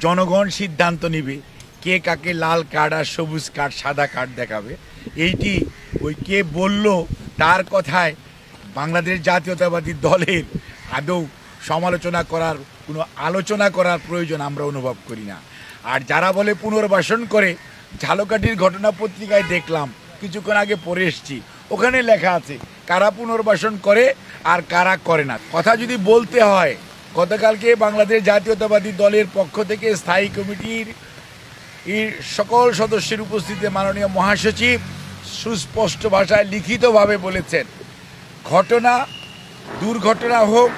জনগণ সিদ্ধান্ত নিবে কে কাকে লাল কার্ড আর সবুজ কার্ড সাদা কার্ড দেখাবে। এইটি ওই কে বলল তার কথায় বাংলাদেশ জাতীয়তাবাদী দলের আদৌ সমালোচনা করার কোনো আলোচনা করার প্রয়োজন আমরা অনুভব করি না। আর যারা বলে পুনর্বাসন করে, ঝালকাঠির ঘটনা পত্রিকায় দেখলাম, কিছুক্ষণ আগে পড়ে এসেছি, ওখানে লেখা আছে কারা পুনর্বাসন করে আর কারা করে না। কথা যদি বলতে হয়, গতকালকে বাংলাদেশ জাতীয়তাবাদী দলের পক্ষ থেকে স্থায়ী কমিটির সকল সদস্যের উপস্থিতিতে মাননীয় মহাসচিব সুস্পষ্ট ভাষায় লিখিতভাবে বলেছেন, ঘটনা দুর্ঘটনা হোক,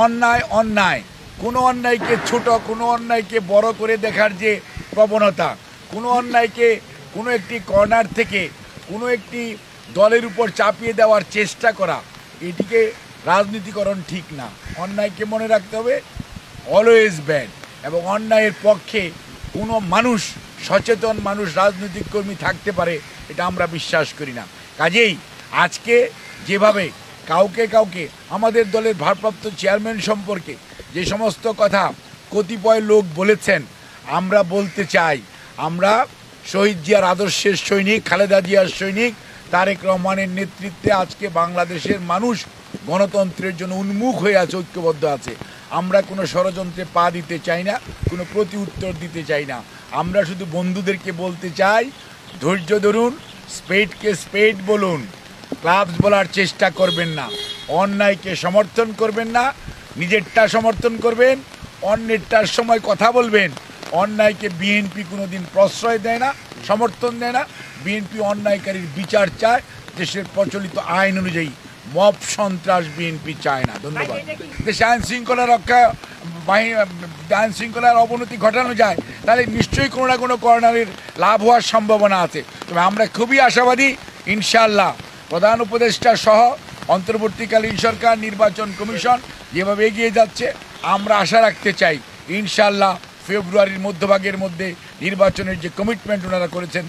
অন্যায় অন্যায়, কোনো অন্যায়কে ছোট, কোনো অন্যায়কে বড় করে দেখার যে প্রবণতা, কোনো অন্যায়কে কোনো একটি কর্নার থেকে কোনো একটি দলের উপর চাপিয়ে দেওয়ার চেষ্টা করা, এটিকে রাজনীতিকরণ ঠিক না। অন্যায়কে মনে রাখতে হবে অলওয়েজ ব্যাড, এবং অন্যায়ের পক্ষে কোনো মানুষ, সচেতন মানুষ, রাজনৈতিক কর্মী থাকতে পারে এটা আমরা বিশ্বাস করি না। কাজেই আজকে যেভাবে কাউকে কাউকে আমাদের দলের ভারপ্রাপ্ত চেয়ারম্যান সম্পর্কে যে সমস্ত কথা কতিপয় লোক বলেছেন, আমরা বলতে চাই, আমরা শহীদ জিয়ার আদর্শের সৈনিক, খালেদা জিয়ার সৈনিক, তারেক রহমানের নেতৃত্বে আজকে বাংলাদেশের মানুষ গণতন্ত্রের জন্য উন্মুখ হয়ে আছে, ঐক্যবদ্ধ আছে। আমরা কোনো ষড়যন্ত্রে পা দিতে চাই না, কোনো প্রতি উত্তর দিতে চাই না। আমরা শুধু বন্ধুদেরকে বলতে চাই, ধৈর্য ধরুন, স্পেডকে স্পেড বলুন, ক্লাবস বলার চেষ্টা করবেন না, অন্যায়কে সমর্থন করবেন না, নিজেরটা সমর্থন করবেন, অন্যেরটার সময় কথা বলবেন। অন্যায়কে বিএনপি কোনোদিন প্রশ্রয় দেয় না, সমর্থন দেয় না। বিএনপি অন্যায়কারীর বিচার চায়, দেশের প্রচলিত আইন অনুযায়ী। মব সন্ত্রাস বিএনপি চায় না। ধন্যবাদ। দেশে আইন শৃঙ্খলা রক্ষা আইন শৃঙ্খলার অবনতি ঘটানো যায়, তাহলে নিশ্চয়ই কোনো না কোনো কর্নারের লাভ হওয়ার সম্ভাবনা আছে। তবে আমরা খুবই আশাবাদী, ইনশাআল্লাহ প্রধান উপদেষ্টা সহ অন্তর্বর্তীকালীন সরকার, নির্বাচন কমিশন যেভাবে এগিয়ে যাচ্ছে, আমরা আশা রাখতে চাই ইনশাআল্লাহ ফেব্রুয়ারির মধ্যভাগের মধ্যে নির্বাচনের যে কমিটমেন্ট ওনারা করেছেন